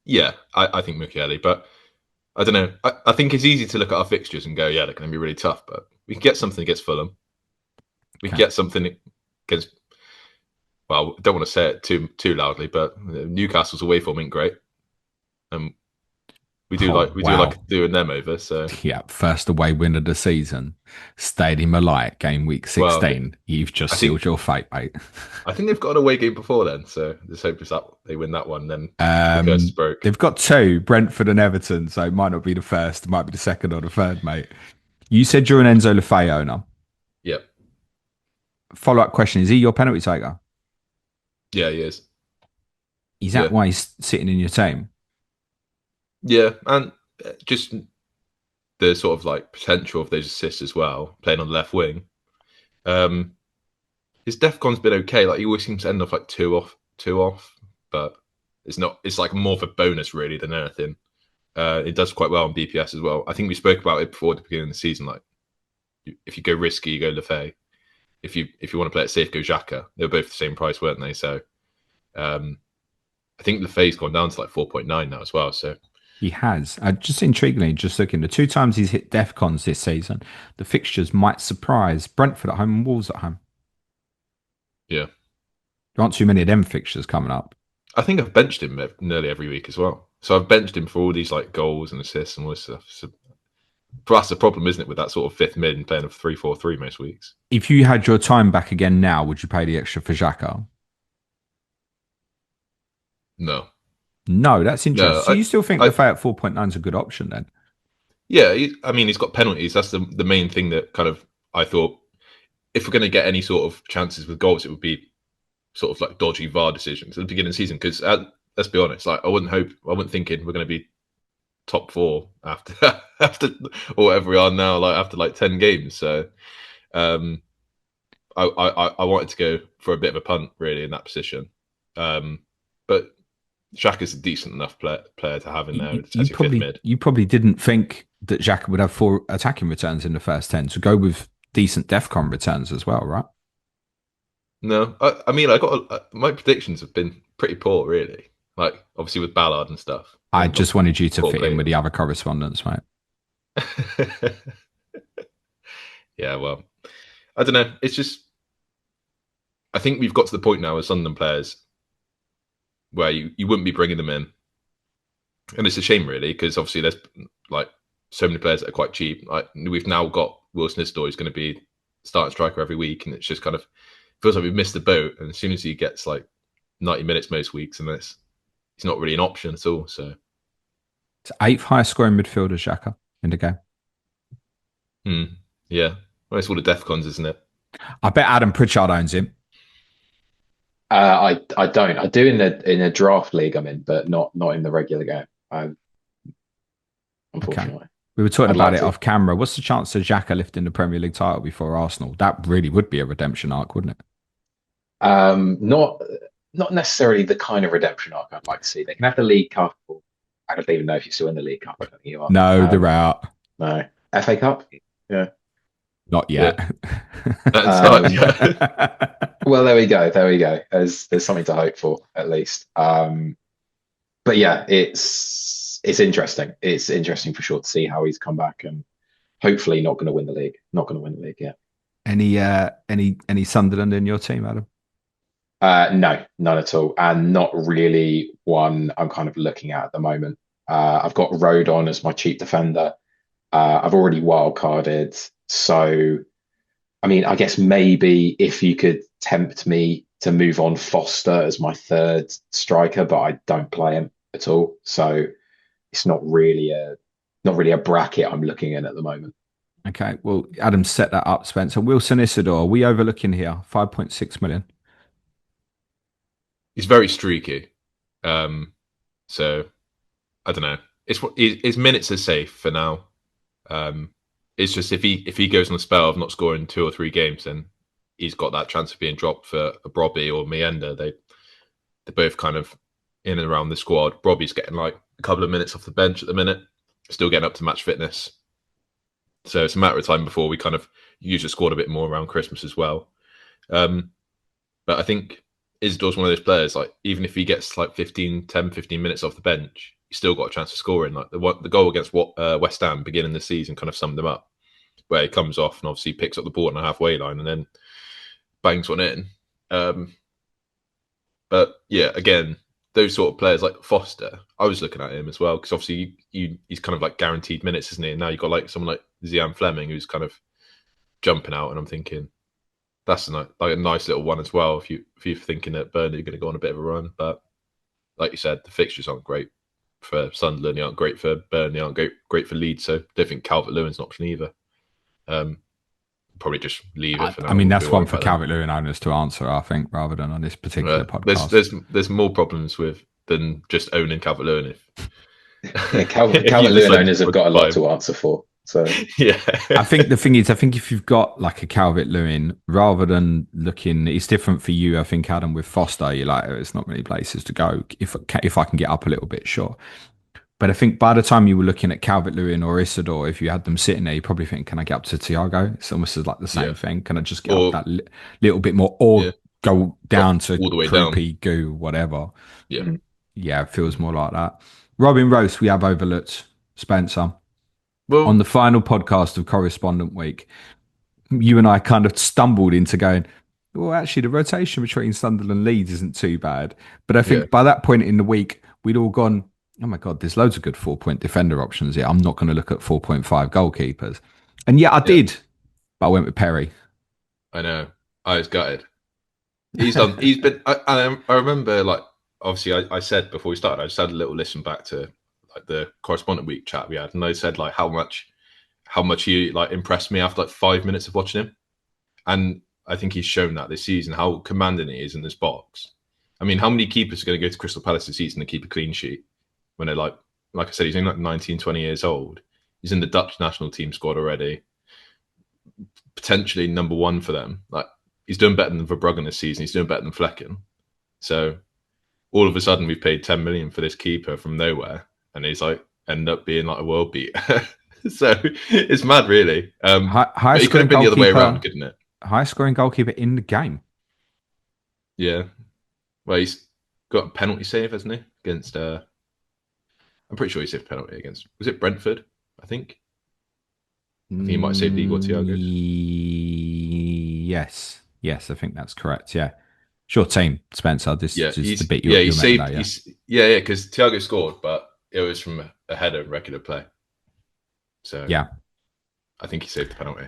Yeah, I think Mukiele, but I don't know. I think it's easy to look at our fixtures and go, yeah, they're going to be really tough, but we can get something against Fulham. We can get something against, well, I don't want to say it too loudly, but Newcastle's away form ain't great. We do like doing them over. So yeah, first away win of the season, Stadium of Light, game week 16. Well, you've just sealed your fate, mate. I think they've got an away game before then, so let's hope that they win that one. Then the curse is broke. They've got two, Brentford and Everton, so it might not be the first, it might be the second or the third, mate. You said you're an Enzo Lefebvre owner. Yep. Follow-up question: is he your penalty taker? Yeah, he is. Is that why he's sitting in your team? Yeah, and just the sort of like potential of those assists as well, playing on the left wing. His DEFCON's been okay. Like he always seems to end off like two off, but it's not. It's like more of a bonus really than anything. It does quite well on BPS as well. I think we spoke about it before at the beginning of the season. Like if you go risky, you go Lefay. If you want to play it safe, go Xhaka. They were both the same price, weren't they? So I think Lefay's gone down to like 4.9 now as well. So He has. Just intriguingly, just looking, the 2 times he's hit DEFCONs this season, the fixtures might surprise. Brentford at home and Wolves at home. yeah, There aren't too many of them fixtures coming up. I think I've benched him nearly every week as well. So I've benched him for all these like goals and assists and all this stuff. So for us, the problem, isn't it, with that sort of fifth mid and playing a 3-4-3 most weeks? If you had your time back again now, would you pay the extra for Xhaka? No. No, that's interesting. No, So you still think Lefay at 4.9 is a good option then? Yeah, I mean, he's got penalties. That's the main thing that kind of I thought if we're going to get any sort of chances with goals, it would be sort of like dodgy VAR decisions at the beginning of the season. Because let's be honest, like I wasn't thinking we're going to be top 4 after or whatever we are now, like after like 10 games. So I wanted to go for a bit of a punt really in that position, but Xhaka's a decent enough player to have in there as your fifth mid. You probably didn't think that Xhaka would have 4 attacking returns in the first 10, so go with decent DEFCON returns as well, right? No, I mean, my predictions have been pretty poor, really. Like, obviously with Ballard and stuff. I just wanted you to fit in with the other correspondents, mate. Yeah, well, I don't know. It's just, I think we've got to the point now with Sunderland players where you wouldn't be bringing them in. And it's a shame, really, because obviously there's like so many players that are quite cheap. Like we've now got Wilson Isidor, who's going to be starting striker every week, and it's just kind of feels like we've missed the boat. And as soon as he gets like 90 minutes most weeks, and he's not really an option at all. So it's 8th highest scoring midfielder, Xhaka, in the game. Yeah, well, it's all the DEFCONs, isn't it? I bet Adam Pritchard owns him. I don't. I do in a draft league I'm in, but not in the regular game. Unfortunately. Okay. We were talking about it off camera. What's the chance of Xhaka lifting the Premier League title before Arsenal? That really would be a redemption arc, wouldn't it? Not necessarily the kind of redemption arc I'd like to see. They can have the League Cup. I don't even know if you're still in the League Cup. I don't think you are. No, they're out. No. FA Cup? Yeah. Not yet. Well, there we go. There's something to hope for, at least. But yeah, it's interesting. It's interesting for sure to see how he's come back, and hopefully not going to win the league. Not going to win the league yet. Any Sunderland in your team, Adam? No, none at all, and not really one I'm kind of looking at the moment. I've got Rodon as my cheap defender. I've already wildcarded, so I mean, I guess maybe if you could tempt me to move on Foster as my third striker, but I don't play him at all, so it's not really a bracket I'm looking at the moment. Okay, well, Adam set that up, Spencer. Wilson Isidor, are we overlooking here? 5.6 million. He's very streaky, so I don't know. His minutes are safe for now. It's just if he goes on a spell of not scoring 2 or 3 games, then he's got that chance of being dropped for a Brobby or Meander. They're both kind of in and around the squad. Brobby's getting like a couple of minutes off the bench at the minute, still getting up to match fitness. So it's a matter of time before we kind of use the squad a bit more around Christmas as well. But I think Isidor's one of those players, like even if he gets like 10, 15 minutes off the bench, he's still got a chance of scoring. Like the goal against West Ham beginning of the season kind of summed him up, where he comes off and obviously picks up the ball on the halfway line and then bangs one in. But yeah, again, those sort of players like Foster, I was looking at him as well, because obviously he's kind of like guaranteed minutes, isn't he? And now you've got like someone like Zian Fleming who's kind of jumping out, and I'm thinking that's a nice little one as well if you're thinking that Burnley are going to go on a bit of a run. But like you said, the fixtures aren't great for Sunderland, they aren't great for Burnley, aren't great for Leeds, so I don't think Calvert-Lewin's an option either. Probably just leave it for now. I mean, that's one for Calvert-Lewin owners to answer, I think, rather than on this particular podcast. There's more problems than just owning Calvert-Lewin. Yeah, if you Calvert-Lewin decide to owners have put got a lot five. to answer for. So Yeah. I think the thing is, I think if you've got like a Calvert-Lewin, rather than looking, it's different for you. I think Adam with Foster, you're like, it's not many places to go. If I can get up a little bit, sure. But I think by the time you were looking at Calvert-Lewin or Isidor, if you had them sitting there, you probably think, can I get up to Thiago? It's almost like the same Yeah. thing. Can I just get up Or that little bit more, or yeah, go drop down to all the way down. Croupy, Goo, whatever? Yeah. mm, Yeah, it feels more like that. Robin Roast, we have overlooked Spencer on Well, the final podcast of Correspondent Week. You and I kind of stumbled into going, well, actually, the rotation between Sunderland and Leeds isn't too bad. But I yeah. think by that point in the week, we'd all gone, oh my God, there's loads of good 4-point defender options here. I'm not going to look at 4.5 goalkeepers. And yeah, I Yeah. did. But I went with Perry. I know. I was gutted. He's done. He's been. I remember, like, obviously, I said before we started, I just had a little listen back to like the correspondent week chat we had, and I said like how much he like impressed me after like 5 minutes of watching him, and I think he's shown that this season how commanding he is in this box. I mean, how many keepers are going to go to Crystal Palace this season and keep a clean sheet when they're like I said, he's only like 19, 20 years old. He's in the Dutch national team squad already, potentially number one for them. Like, he's doing better than Verbruggen this season. He's doing better than Flecken. So all of a sudden, we've paid 10 million for this keeper from nowhere, and he's like end up being like a world beater. So it's mad, really. High But it could scoring have been the other way goalkeeper, around, couldn't it? high scoring goalkeeper in the game. Yeah. Well, he's got a penalty save, hasn't he? Against, I'm pretty sure he saved a penalty against, was it Brentford? I think he might have saved Igor Thiago. Yes, I think that's correct. Yeah. Sure team, Spencer. This Yeah, is the bit he you're saved. making out, Yeah, because Thiago scored, but it was from a header, regular play. So yeah. I think he saved the penalty.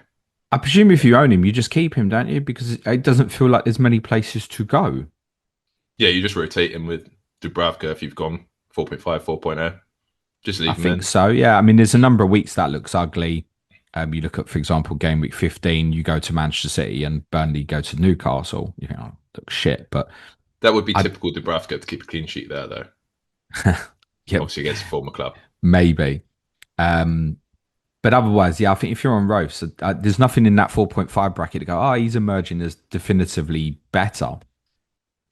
I presume if you own him, you just keep him, don't you? Because it doesn't feel like there's many places to go. Yeah, you just rotate him with Dubravka if you've gone 4.5, 4.0. Just leave I him think in. so. Yeah. I mean, there's a number of weeks that looks ugly. You look at, for example, game week 15, you go to Manchester City and Burnley go to Newcastle. You know, looks shit, but That would be typical Dubravka to keep a clean sheet there, though. yeah, Obviously against a former club. maybe. But otherwise, yeah, I think if you're on Roefs, there's nothing in that 4.5 bracket to go, oh, he's emerging as definitively better.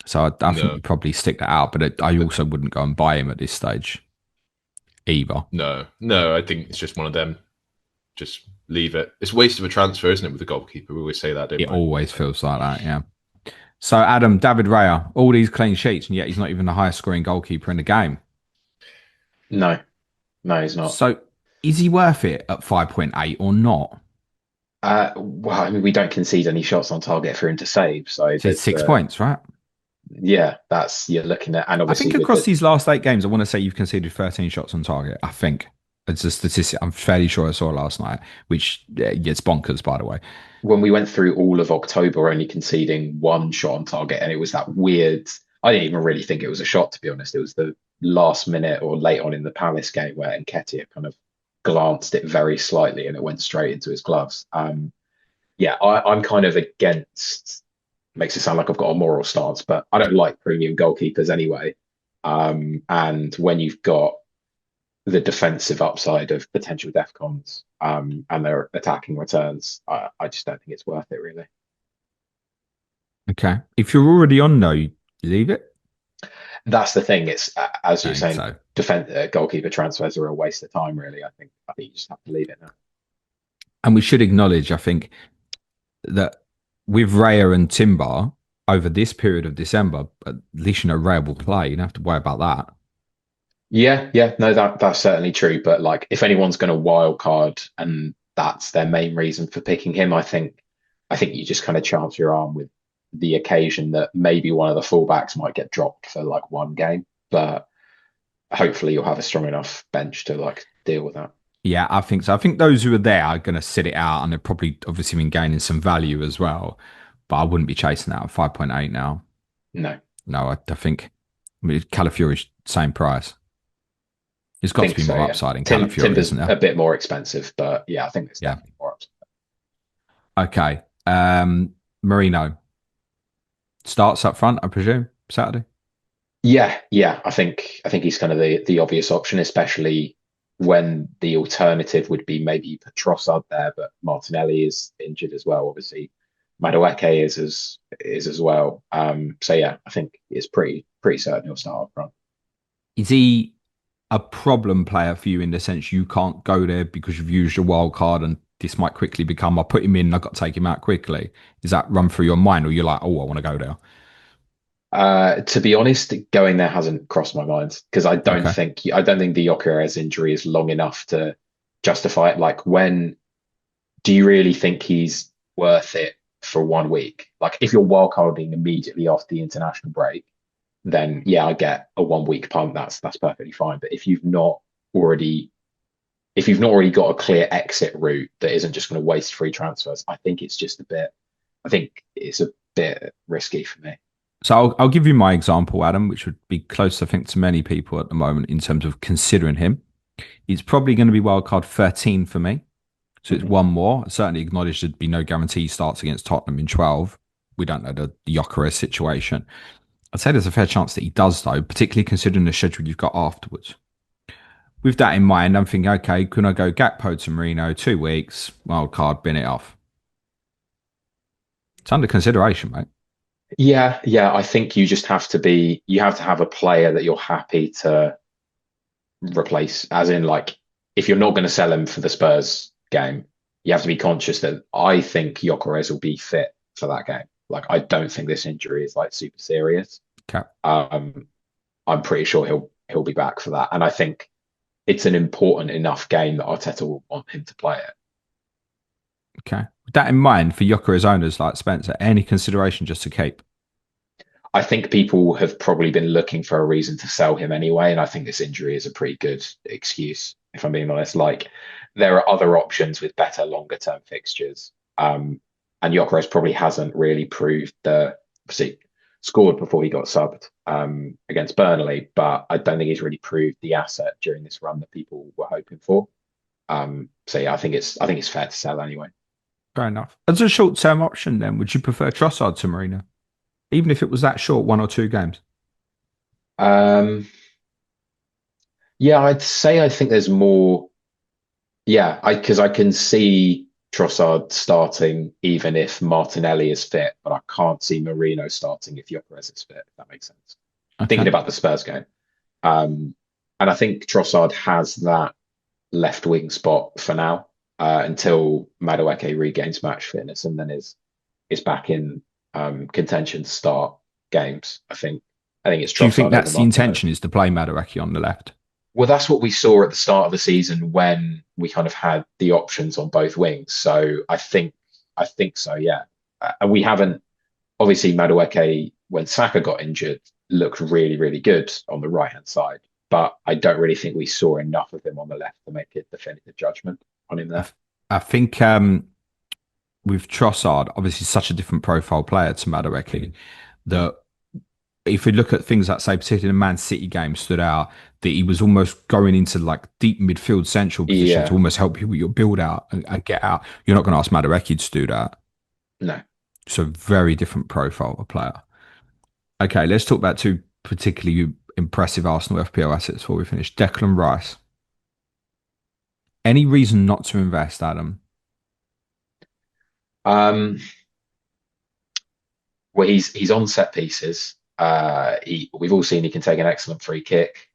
So I think you probably stick that out, but I also wouldn't go and buy him at this stage either. No, I think it's just one of them. Just leave it. It's a waste of a transfer, isn't it, with the goalkeeper? We always say that, don't we? It always feels like that, yeah. So, Adam, David Raya, all these clean sheets, and yet he's not even the highest scoring goalkeeper in the game. no, he's not. So, is he worth it at 5.8 or not? Well, I mean, we don't concede any shots on target for him to save, so It's 6 points, right? yeah, you're looking at, and I obviously think across these last 8 games, I want to say you've conceded 13 shots on target. I think it's a statistic I'm fairly sure I saw last night, which gets bonkers, by the way. when we went through all of October, only conceding 1 shot on target, and it was that weird. I didn't even really think it was a shot, to be honest. It was the last minute or late on in the Palace game where Nketiah kind of glanced it very slightly and it went straight into his gloves. Yeah, I'm kind of against. Makes it sound like I've got a moral stance, but I don't like premium goalkeepers anyway. And when you've got the defensive upside of potential defcons and their attacking returns, I just don't think it's worth it, really. Okay. If you're already on, though, you leave it. That's the thing. It's as you're saying, so. Goalkeeper transfers are a waste of time, really. I think you just have to leave it now. And we should acknowledge, I think, that with Raya and Timber over this period of December, at least you know Raya will play. You don't have to worry about that. Yeah, no, that's certainly true. But like, if anyone's going to wild card and that's their main reason for picking him, I think you just kind of chance your arm with the occasion that maybe one of the fullbacks might get dropped for like 1 game, but hopefully you'll have a strong enough bench to like deal with that. Yeah, I think so. I think those who are there are going to sit it out, and they're probably obviously been gaining some value as well. But I wouldn't be chasing that at 5.8 now. No, I think Calafiori's same price. There's got to be more upside in Calafiori, Timber's isn't there? a bit more expensive, but yeah, I think there's definitely more upside. Okay. Marino starts up front, I presume, Saturday. Yeah. I think he's kind of the obvious option, especially when the alternative would be maybe you put Trossard there, but Martinelli is injured as well. Obviously, Madueke is as well. So yeah, I think it's pretty certain he'll start up front. Is he a problem player for you in the sense you can't go there because you've used your wild card and this might quickly become I put him in and I've got to take him out quickly? Does that run through your mind or you're like, oh, I want to go there? To be honest, going there hasn't crossed my mind because Okay. I don't think the Gyökeres injury is long enough to justify it. Like, when do you really think he's worth it for 1 week? Like, if you're wildcarding immediately after the international break, then yeah, I get a 1 week punt. That's perfectly fine. But already, if you've not already got a clear exit route that isn't just going to waste free transfers, I think it's just a bit. I think it's a bit risky for me. So I'll give you my example, Adam, which would be close, I think, to many people at the moment in terms of considering him. He's probably going to be wildcard 13 for me. So it's Mhm. one more. I certainly acknowledge there'd be no guarantee he starts against Tottenham in 12. We don't know the Gyökeres situation. I'd say there's a fair chance that he does, though, particularly considering the schedule you've got afterwards. With that in mind, I'm thinking, okay, can I go Gakpo to Marino, 2 weeks, wild card, bin it off? It's under consideration, mate. Yeah. I think you have to have a player that you're happy to replace, as in, like, if you're not going to sell him for the Spurs game, you have to be conscious that I think Gyökeres will be fit for that game. Like, I don't think this injury is like super serious. Okay. Um, I'm pretty sure he'll be back for that, and I think it's an important enough game that Arteta will want him to play it. Okay. With that in mind, for Gyökeres owners like Spencer, any consideration just to keep? I think people have probably been looking for a reason to sell him anyway, and I think this injury is a pretty good excuse, if I'm being honest. Like, there are other options with better longer term fixtures. And Gyökeres probably hasn't really proved obviously scored before he got subbed against Burnley, but I don't think he's really proved the asset during this run that people were hoping for. So yeah, I think it's fair to sell anyway. Fair enough. As a short term option, then, would you prefer Trossard to Marino? Even if it was that short, 1 or 2 games? Um, yeah, I'd say I think there's more. Yeah, because I can see Trossard starting even if Martinelli is fit, but I can't see Marino starting if Gyökeres is fit, if that makes sense. Thinking Okay. about the Spurs game. Um, and I think Trossard has that left wing spot for now, until Madueke regains match fitness and then is back in contention to start games. I think it's Do you think Trossard over that's the Martinelli. intention is to play Madaraki on the left? Well, that's what we saw at the start of the season when we kind of had the options on both wings. So I think so, yeah. And we haven't obviously Madueke, when Saka got injured, looked really, really good on the right hand side. But I don't really think we saw enough of him on the left to make a definitive judgment on him I, there. I think with Trossard, obviously such a different profile player to Madaraki, that if we look at things like, say, particularly the Man City game stood out, that he was almost going into like deep midfield central position to Yeah, almost help you with your build out and get out. You're not going to ask Madaraki to do that. no. So very different profile of player. Okay, let's talk about two particularly impressive Arsenal FPL assets before we finish. Declan Rice. Any reason not to invest, Adam? Um, well, he's on set pieces. We've all seen he can take an excellent free kick.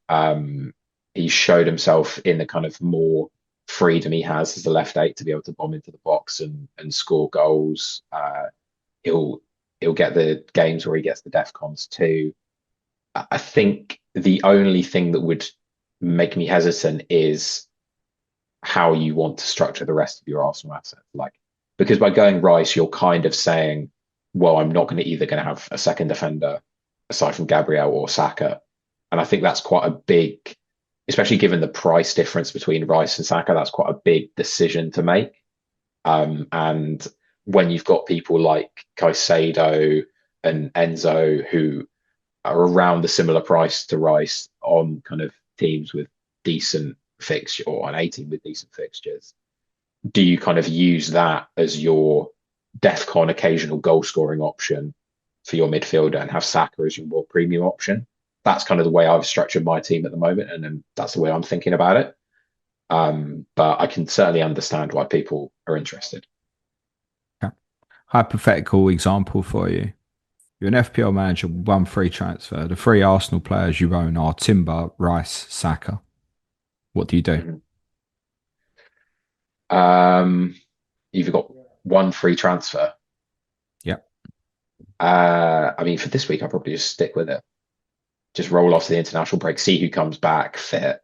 He showed himself in the kind of more freedom he has as a left eight to be able to bomb into the box and score goals. He'll he'll get the games where he gets the defcons too. I think the only thing that would make me hesitant is how you want to structure the rest of your Arsenal assets. Like, because by going Rice, you're kind of saying, well, I'm not going to either going to have a second defender aside from Gabriel or Saka. And I think that's quite a big, especially given the price difference between Rice and Saka, that's quite a big decision to make. And when you've got people like Caicedo and Enzo who are around the similar price to Rice on kind of teams with decent fixture or an 18 with decent fixtures, do you kind of use that as your DEFCON occasional goal scoring option for your midfielder and have Saka as your more premium option? that's kind of the way I've structured my team at the moment, and then that's the way I'm thinking about it. But I can certainly understand why people are interested. Okay. Hypothetical example for you. You're an FPL manager, one free transfer. The three Arsenal players you own are Timber, Rice, Saka. What do you do? You've got one free transfer. Yep. I mean, for this week, I'll probably just stick with it. Just roll off to the international break, see who comes back fit,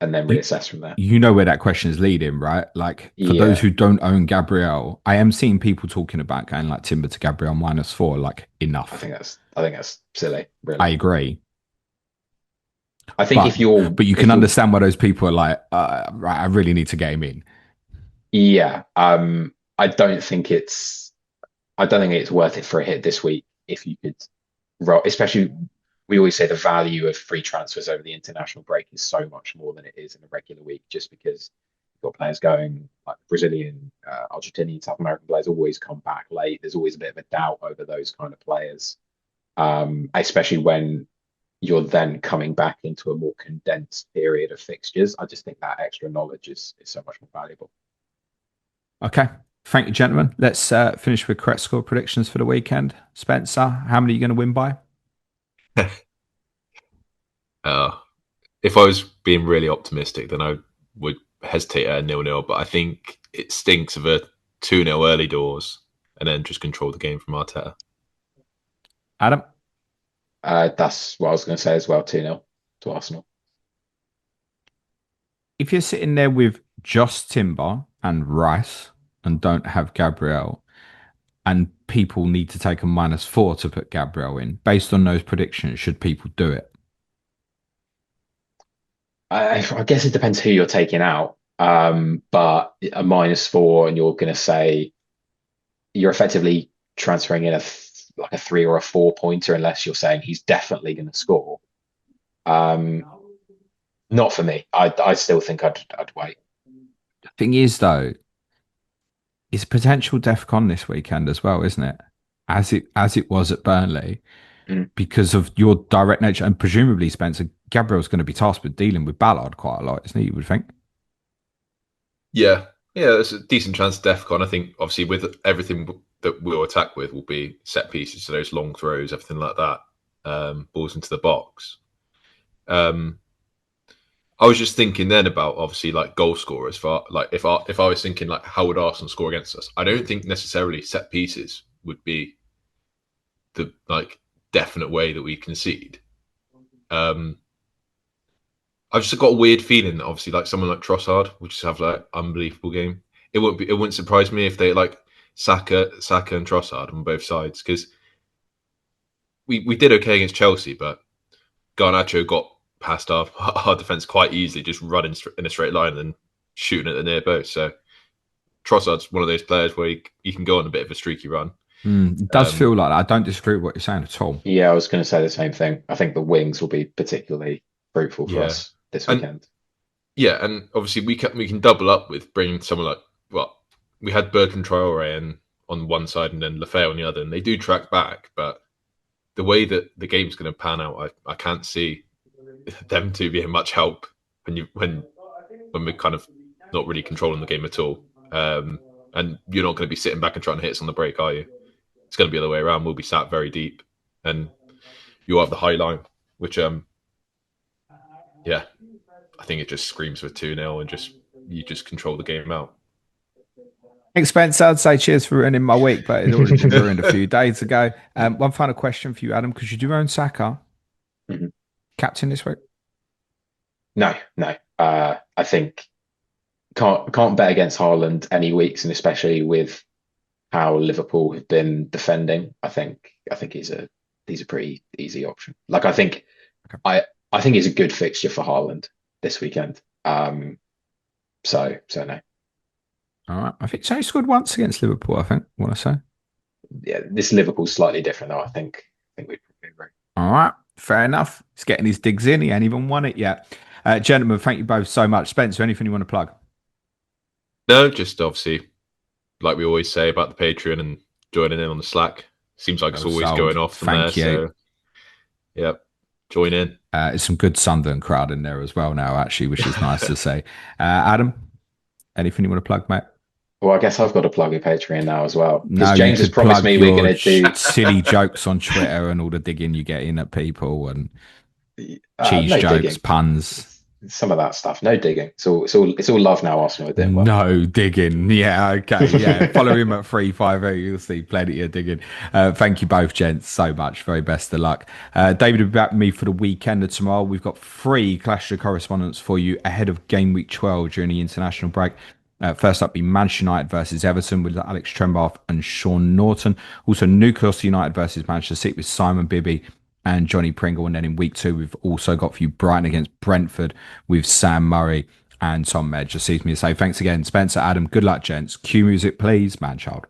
and then reassess from there. You know where that question is leading, right? Like, for those who don't own Gabriel, I am seeing people talking about going like Timber to Gabriel -4. Like, enough. I think that's silly. Really, I agree. I think but you can understand why those people are like, right, I really need to get him in. Yeah. I don't think it's worth it for a hit this week if you could roll, especially we always say the value of free transfers over the international break is so much more than it is in a regular week, just because you've got players going like Brazilian, Argentinian, South American players always come back late. There's always a bit of a doubt over those kind of players, especially when you're then coming back into a more condensed period of fixtures. I just think that extra knowledge is so much more valuable. Okay. Thank you, gentlemen. Let's finish with correct score predictions for the weekend. Spencer, how many are you going to win by? If I was being really optimistic, then I would hesitate at a 0-0, but I think it stinks of a 2-0 early doors and then just control the game from Arteta. Adam? That's what I was going to say as well, 2-0 to Arsenal. If you're sitting there with just Timber and Rice and don't have Gabriel, and people need to take a -4 to put Gabriel in, based on those predictions, should people do it? I guess it depends who you're taking out. But a -4, and you're going to say you're effectively transferring in like a 3 or a 4 pointer, unless you're saying he's definitely going to score. Not for me. I still think I'd wait. The thing is, though, it's potential DEFCON this weekend as well, isn't it? As it was at Burnley, because of your direct nature, and presumably Spencer, Gabriel's going to be tasked with dealing with Ballard quite a lot, isn't he? You would think. Yeah, there's a decent chance of DEFCON. I think obviously with everything that we'll attack with will be set pieces, so those long throws, everything like that, balls into the box. I was just thinking then about obviously like goal scorers. For like if I was thinking like how would Arsenal score against us, I don't think necessarily set pieces would be the like definite way that we concede. I've just got a weird feeling that obviously like someone like Trossard would just have like unbelievable game. It wouldn't surprise me if they like Saka and Trossard on both sides, because we did okay against Chelsea, but Garnacho got past our defence quite easily, just running in a straight line and shooting at the near post. So Trossard's one of those players where he can go on a bit of a streaky run. It does feel like that. I don't disagree with what you're saying at all. Yeah, I was going to say the same thing. I think the wings will be particularly fruitful for us this weekend. And obviously we can double up with bringing someone like, well, we had Bertrand Traore on one side and then Lafay on the other, and they do track back, but the way that the game's going to pan out, I can't see them to be much help when we're kind of not really controlling the game at all. And you're not going to be sitting back and trying to hit us on the break, are you? It's going to be the other way around. We'll be sat very deep, and you'll have the high line, which I think it just screams for 2-0 and you just control the game out. Thanks, Spencer. I'd say cheers for ruining my week, but it already been ruined a few days ago. One final question for you, Adam, because you do own Saka. Captain this week? No. I think can't bet against Haaland any weeks, and especially with how Liverpool have been defending. I think he's a pretty easy option. Like I think he's a good fixture for Haaland this weekend. So no. All right. I think he scored once against Liverpool, I think, I want to say. Yeah, this Liverpool's slightly different though. I think we'd probably agree. All right. Fair enough. He's getting his digs in. He ain't even won it yet. Gentlemen, thank you both so much. Spencer, anything you want to plug? No, just obviously, like we always say about the Patreon and joining in on the Slack. Seems like it's always going off from there. So, join in. It's some good Sunderland crowd in there as well now, actually, which is nice to say. Adam, anything you want to plug, mate? Well, I guess I've got to plug a Patreon now as well, because No, James has promised me we're going to do silly jokes on Twitter and all the digging you get in at people and cheese no jokes, digging. puns. Some of that stuff. No digging. It's all love now. Arsenal are doing well. No digging. Yeah, okay. Yeah. Follow him at 350. You'll see plenty of digging. Thank you both, gents, so much. Very best of luck. David will be back with me for the weekend of tomorrow. We've got 3 Clash of Correspondents for you ahead of game week 12 during the international break. First up be Manchester United versus Everton with Alex Trembath and Sean Norton. Also Newcastle United versus Manchester City with Simon Bibby and Johnny Pringle. And then in week 2, we've also got for you Brighton against Brentford with Sam Murray and Tom Medge. Just leaves me to say thanks again, Spencer, Adam. Good luck, gents. Cue music, please, man child.